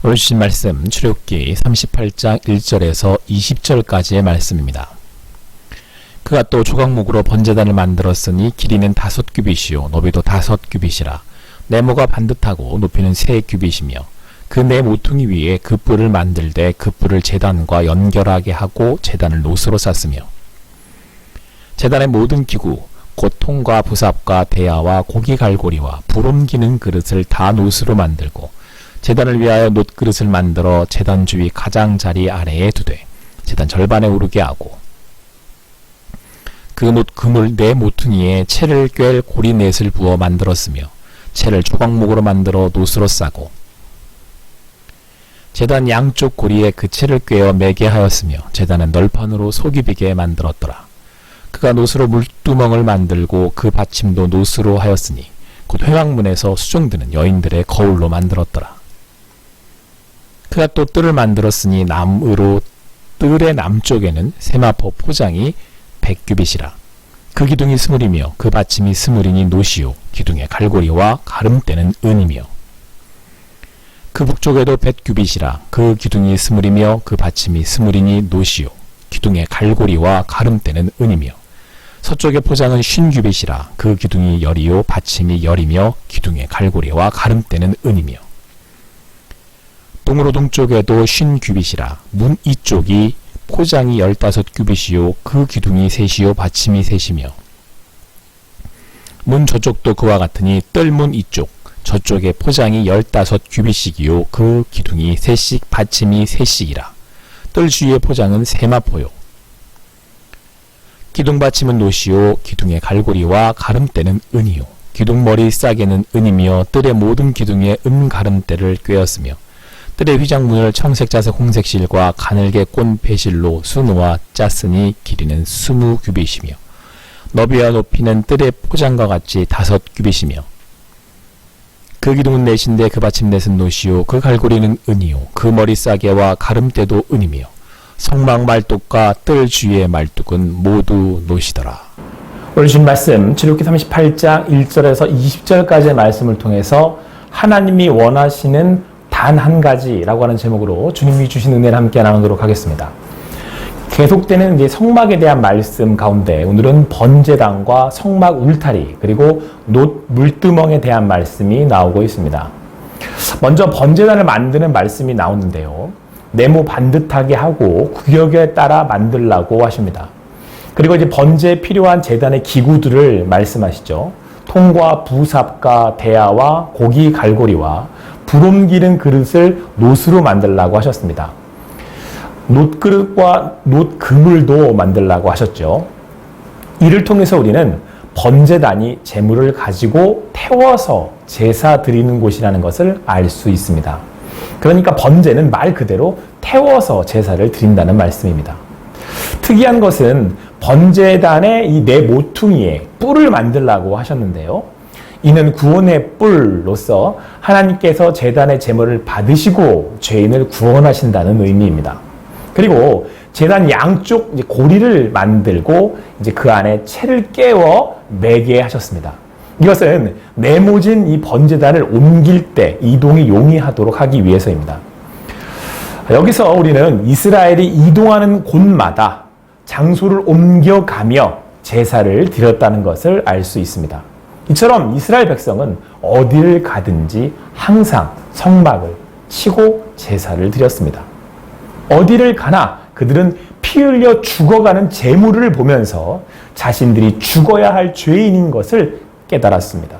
오늘 주신 말씀 출애굽기 38장 1절에서 20절까지의 말씀입니다. 그가 또 조각목으로 번제단을 만들었으니 길이는 5규빗이요 높이도 5규빗이라 네모가 반듯하고 높이는 3규빗이며 그 네 모퉁이 위에 그 뿔을 만들되 그 뿔을 제단과 연결하게 하고 제단을 노스로 쌌으며 제단의 모든 기구 곧 통과 부삽과 대야와 고기 갈고리와 불 옮기는 그릇을 다 노스로 만들고 제단을 위하여 놋그릇을 만들어 제단 주위 가장자리 아래에 두되 제단 절반에 오르게 하고 그 놋 그물 네 모퉁이에 채를 꿰 고리 넷을 부어 만들었으며 채를 조각목으로 만들어 놋으로 싸고 제단 양쪽 고리에 그 채를 꿰어 매게 하였으며 제단은 널판으로 속이 비게 만들었더라. 그가 놋으로 물두멍을 만들고 그 받침도 놋으로 하였으니 곧 회막문에서 수종드는 여인들의 거울로 만들었더라. 그가 또 뜰을 만들었으니 나무로 뜰의 남쪽에는 세마포 포장이 100규빗이라 그 기둥이 스물이며 그 받침이 스물이니 놋이요 기둥의 갈고리와 가름대는 은이며 그 북쪽에도 100규빗이라 그 기둥이 스물이며 그 받침이 스물이니 놋이요 기둥의 갈고리와 가름대는 은이며 서쪽의 포장은 50규빗이라 그 기둥이 열이요 받침이 열이며 기둥의 갈고리와 가름대는 은이며 동으로 동쪽에도 50규빗이라 문 이쪽이 포장이 15규빗이요 그 기둥이 셋이요 받침이 셋이며 문 저쪽도 그와 같으니 뜰문 이쪽 저쪽에 포장이 15규빗씩이요 그 기둥이 셋씩 받침이 셋씩이라 뜰 주위의 포장은 세마포요 기둥 받침은 놋이요 기둥의 갈고리와 가름대는 은이요 기둥 머리 싸개는 은이며 뜰의 모든 기둥에 은 가름대를 꿰었으며 뜰의 휘장문을 청색 자색 홍색 실과 가늘게 꼰 배실로 수놓아 짰으니 길이는 20규빗이며 너비와 높이는 뜰의 포장과 같이 5규빗이며 그 기둥은 넷인데 그 받침 넷은 놋이요 그 갈고리는 은이요 그 머리 싸개와 가름대도 은이며 성막 말뚝과 뜰 주위의 말뚝은 모두 놋이더라. 오늘 주신 말씀 출애굽기 38장 1절에서 20절까지의 말씀을 통해서 하나님이 원하시는 단 한 가지라고 하는 제목으로 주님이 주신 은혜를 함께 나누도록 하겠습니다. 계속되는 이제 성막에 대한 말씀 가운데 오늘은 번제단과 성막 울타리 그리고 놋 물두멍에 대한 말씀이 나오고 있습니다. 먼저 번제단을 만드는 말씀이 나오는데요. 네모 반듯하게 하고 구역에 따라 만들라고 하십니다. 그리고 이제 번제에 필요한 제단의 기구들을 말씀하시죠. 통과 부삽과 대야와 고기 갈고리와 불 옮기는 그릇을 놋으로 만들라고 하셨습니다. 놋그릇과 놋 그물도 만들라고 하셨죠. 이를 통해서 우리는 번제단이 제물을 가지고 태워서 제사 드리는 곳이라는 것을 알 수 있습니다. 그러니까 번제는 말 그대로 태워서 제사를 드린다는 말씀입니다. 특이한 것은 번제단의 이 네 모퉁이에 뿔을 만들라고 하셨는데요. 이는 구원의 뿔로서 하나님께서 제단의 제물을 받으시고 죄인을 구원하신다는 의미입니다. 그리고 제단 양쪽 고리를 만들고 이제 그 안에 채를 깨워 매게 하셨습니다. 이것은 네모진 이 번제단을 옮길 때 이동이 용이하도록 하기 위해서입니다. 여기서 우리는 이스라엘이 이동하는 곳마다 장소를 옮겨가며 제사를 드렸다는 것을 알 수 있습니다. 이처럼 이스라엘 백성은 어디를 가든지 항상 성막을 치고 제사를 드렸습니다. 어디를 가나 그들은 피 흘려 죽어가는 제물을 보면서 자신들이 죽어야 할 죄인인 것을 깨달았습니다.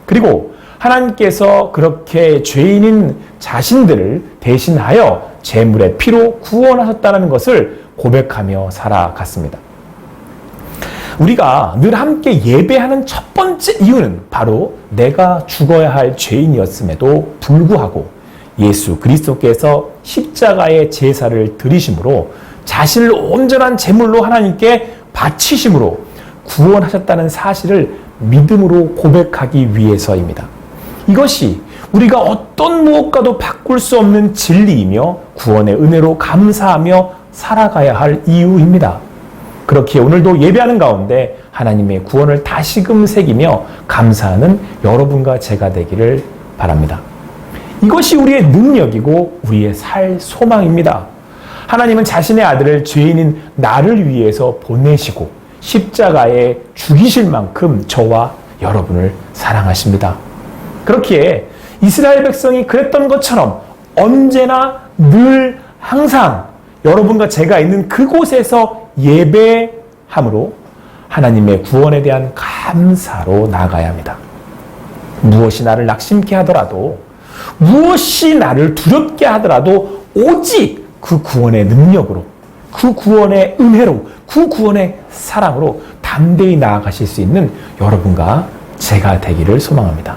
그리고 하나님께서 그렇게 죄인인 자신들을 대신하여 제물의 피로 구원하셨다는 것을 고백하며 살아갔습니다. 우리가 늘 함께 예배하는 첫 번째 이유는 바로 내가 죽어야 할 죄인이었음에도 불구하고 예수 그리스도께서 십자가의 제사를 드리심으로 자신을 온전한 제물로 하나님께 바치심으로 구원하셨다는 사실을 믿음으로 고백하기 위해서입니다. 이것이 우리가 어떤 무엇과도 바꿀 수 없는 진리이며 구원의 은혜로 감사하며 살아가야 할 이유입니다. 그렇기에 오늘도 예배하는 가운데 하나님의 구원을 다시금 새기며 감사하는 여러분과 제가 되기를 바랍니다. 이것이 우리의 능력이고 우리의 살 소망입니다. 하나님은 자신의 아들을 죄인인 나를 위해서 보내시고 십자가에 죽이실 만큼 저와 여러분을 사랑하십니다. 그렇기에 이스라엘 백성이 그랬던 것처럼 언제나 늘 항상 여러분과 제가 있는 그곳에서 예배함으로 하나님의 구원에 대한 감사로 나아가야 합니다. 무엇이 나를 낙심케 하더라도, 무엇이 나를 두렵게 하더라도 오직 그 구원의 능력으로, 그 구원의 은혜로, 그 구원의 사랑으로 담대히 나아가실 수 있는 여러분과 제가 되기를 소망합니다.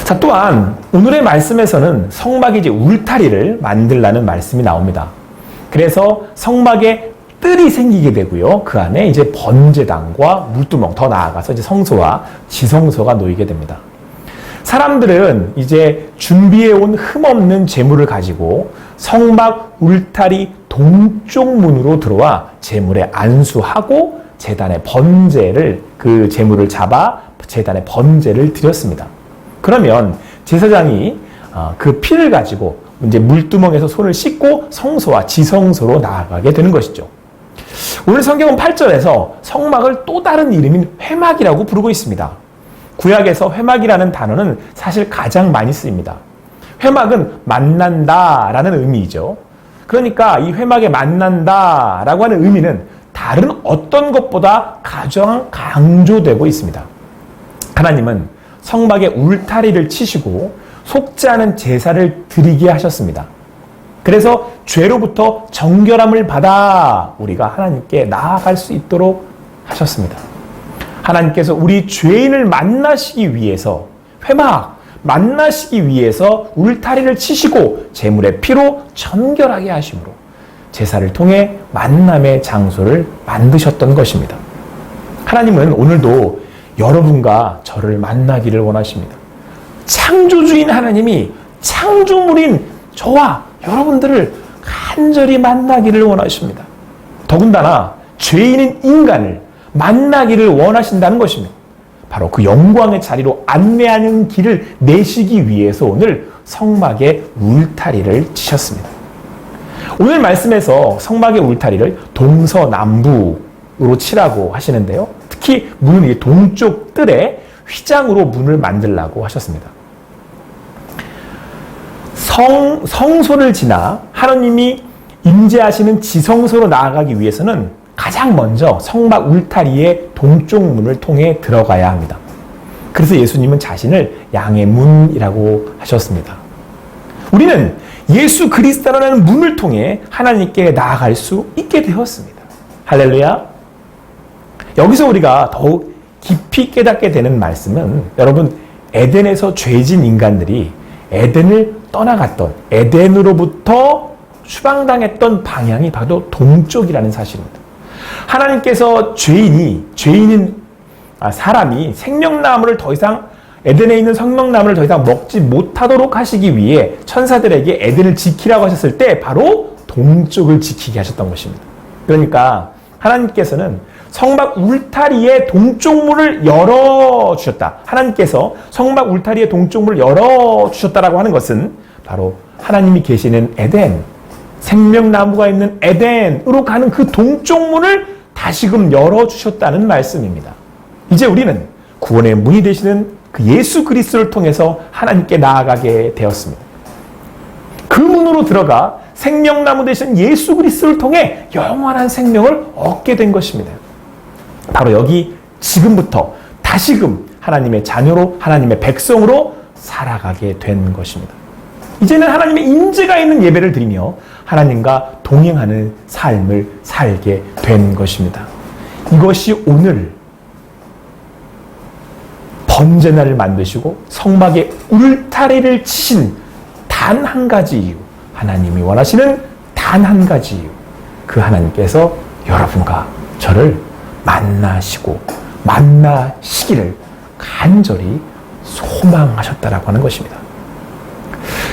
자, 또한 오늘의 말씀에서는 성막에 이제 울타리를 만들라는 말씀이 나옵니다. 그래서 성막에 뜰이 생기게 되고요. 그 안에 이제 번제단과 물두멍, 더 나아가서 이제 성소와 지성소가 놓이게 됩니다. 사람들은 이제 준비해온 흠없는 제물을 가지고 성막 울타리 동쪽 문으로 들어와 제물에 안수하고 제단에 번제를, 그 제물을 잡아 제단에 번제를 드렸습니다. 그러면 제사장이 그 피를 가지고 이제 물두멍에서 손을 씻고 성소와 지성소로 나아가게 되는 것이죠. 오늘 성경은 8절에서 성막을 또 다른 이름인 회막이라고 부르고 있습니다. 구약에서 회막이라는 단어는 사실 가장 많이 쓰입니다. 회막은 만난다라는 의미이죠. 그러니까 이 회막에 만난다라고 하는 의미는 다른 어떤 것보다 가장 강조되고 있습니다. 하나님은 성막에 울타리를 치시고 속지 않은 제사를 드리게 하셨습니다. 그래서 죄로부터 정결함을 받아 우리가 하나님께 나아갈 수 있도록 하셨습니다. 하나님께서 우리 죄인을 만나시기 위해서, 회막 만나시기 위해서 울타리를 치시고 제물의 피로 정결하게 하심으로 제사를 통해 만남의 장소를 만드셨던 것입니다. 하나님은 오늘도 여러분과 저를 만나기를 원하십니다. 창조주인 하나님이 창조물인 저와 여러분들을 간절히 만나기를 원하십니다. 더군다나 죄인인 인간을 만나기를 원하신다는 것입니다. 바로 그 영광의 자리로 안내하는 길을 내시기 위해서 오늘 성막에 울타리를 치셨습니다. 오늘 말씀에서 성막의 울타리를 동서남북으로 치라고 하시는데요. 특히 문은 동쪽 뜰에 휘장으로 문을 만들라고 하셨습니다. 성소를 지나 하나님이 임재하시는 지성소로 나아가기 위해서는 가장 먼저 성막 울타리의 동쪽 문을 통해 들어가야 합니다. 그래서 예수님은 자신을 양의 문이라고 하셨습니다. 우리는 예수 그리스도라는 문을 통해 하나님께 나아갈 수 있게 되었습니다. 할렐루야. 여기서 우리가 더욱 깊이 깨닫게 되는 말씀은, 여러분, 에덴에서 죄진 인간들이 에덴을 떠나갔던, 에덴으로부터 추방당했던 방향이 바로 동쪽이라는 사실입니다. 하나님께서 죄인인 사람이 생명나무를 더 이상, 에덴에 있는 생명나무를 더 이상 먹지 못하도록 하시기 위해 천사들에게 에덴을 지키라고 하셨을 때 바로 동쪽을 지키게 하셨던 것입니다. 그러니까 하나님께서는 성막 울타리의 동쪽 문을 열어주셨다. 하나님께서 성막 울타리의 동쪽 문을 열어주셨다라고 하는 것은 바로 하나님이 계시는 에덴, 생명나무가 있는 에덴으로 가는 그 동쪽 문을 다시금 열어주셨다는 말씀입니다. 이제 우리는 구원의 문이 되시는 그 예수 그리스도를 통해서 하나님께 나아가게 되었습니다. 그 문으로 들어가 생명나무 되신 예수 그리스도를 통해 영원한 생명을 얻게 된 것입니다. 바로 여기 지금부터 다시금 하나님의 자녀로, 하나님의 백성으로 살아가게 된 것입니다. 이제는 하나님의 임재가 있는 예배를 드리며 하나님과 동행하는 삶을 살게 된 것입니다. 이것이 오늘 번제날을 만드시고 성막에 울타리를 치신 단 한 가지 이유, 하나님이 원하시는 단 한 가지 이유, 그 하나님께서 여러분과 저를 만나시고 만나시기를 간절히 소망하셨다라고 하는 것입니다.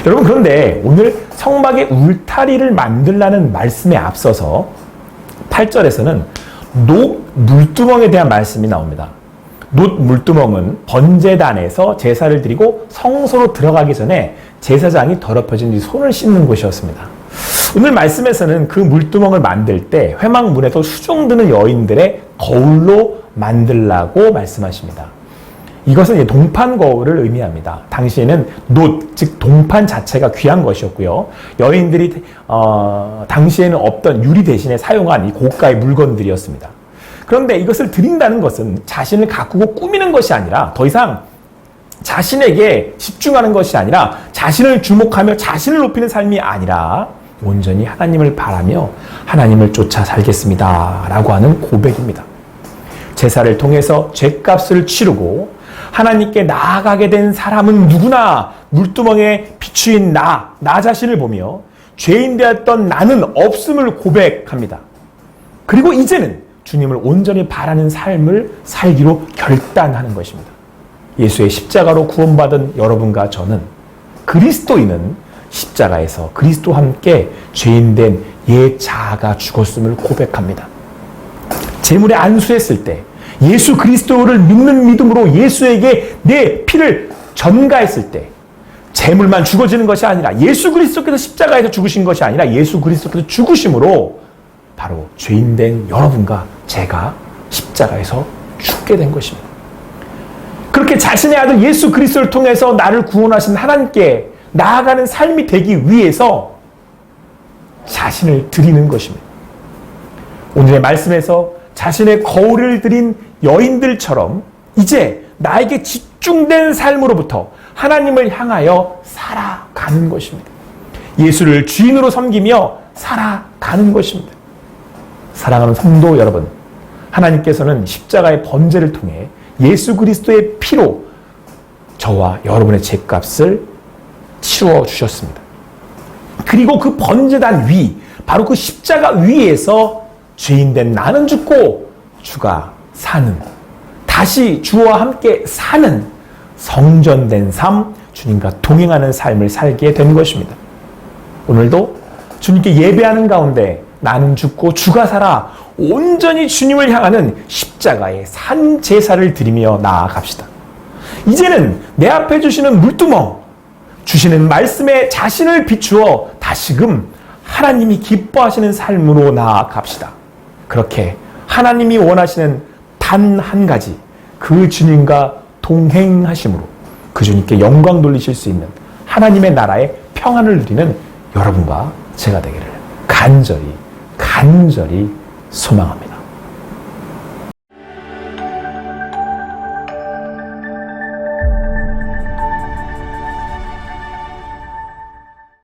여러분, 그런데 오늘 성막에 울타리를 만들라는 말씀에 앞서서 8절에서는 물두멍에 대한 말씀이 나옵니다. 놋 물두멍은 번제단에서 제사를 드리고 성소로 들어가기 전에 제사장이 더럽혀진 뒤 손을 씻는 곳이었습니다. 오늘 말씀에서는 그 물두멍을 만들 때 회막문에서 수종드는 여인들의 거울로 만들라고 말씀하십니다. 이것은 동판 거울을 의미합니다. 당시에는 놋, 즉 동판 자체가 귀한 것이었고요. 여인들이 당시에는 없던 유리 대신에 사용한 이 고가의 물건들이었습니다. 그런데 이것을 드린다는 것은 자신을 가꾸고 꾸미는 것이 아니라 더 이상 자신에게 집중하는 것이 아니라 자신을 주목하며 자신을 높이는 삶이 아니라 온전히 하나님을 바라며 하나님을 쫓아 살겠습니다 라고 하는 고백입니다. 제사를 통해서 죄값을 치르고 하나님께 나아가게 된 사람은 누구나 물두멍에 비추인 나 자신을 보며 죄인 되었던 나는 없음을 고백합니다. 그리고 이제는 주님을 온전히 바라는 삶을 살기로 결단하는 것입니다. 예수의 십자가로 구원받은 여러분과 저는 그리스도인은 십자가에서 그리스도와 함께 죄인된 옛 자아가 죽었음을 고백합니다. 제물에 안수했을 때 예수 그리스도를 믿는 믿음으로 예수에게 내 피를 전가했을 때 제물만 죽어지는 것이 아니라 예수 그리스도께서 십자가에서 죽으신 것이 아니라 예수 그리스도께서 죽으심으로 바로 죄인된 여러분과 제가 십자가에서 죽게 된 것입니다. 그렇게 자신의 아들 예수 그리스도를 통해서 나를 구원하신 하나님께 나아가는 삶이 되기 위해서 자신을 드리는 것입니다. 오늘의 말씀에서 자신의 거울을 드린 여인들처럼 이제 나에게 집중된 삶으로부터 하나님을 향하여 살아가는 것입니다. 예수를 주인으로 섬기며 살아가는 것입니다. 사랑하는 성도 여러분, 하나님께서는 십자가의 번제를 통해 예수 그리스도의 피로 저와 여러분의 죄값을 치워주셨습니다. 그리고 그 번제단 위, 바로 그 십자가 위에서 죄인된 나는 죽고 주가 사는, 다시 주와 함께 사는 성전된 삶, 주님과 동행하는 삶을 살게 된 것입니다. 오늘도 주님께 예배하는 가운데 나는 죽고 주가 살아 온전히 주님을 향하는 십자가의 산 제사를 드리며 나아갑시다. 이제는 내 앞에 주시는 물두멍, 주시는 말씀에 자신을 비추어 다시금 하나님이 기뻐하시는 삶으로 나아갑시다. 그렇게 하나님이 원하시는 단 한 가지, 그 주님과 동행하심으로 그 주님께 영광 돌리실 수 있는 하나님의 나라의 평안을 누리는 여러분과 제가 되기를 간절히 소망합니다.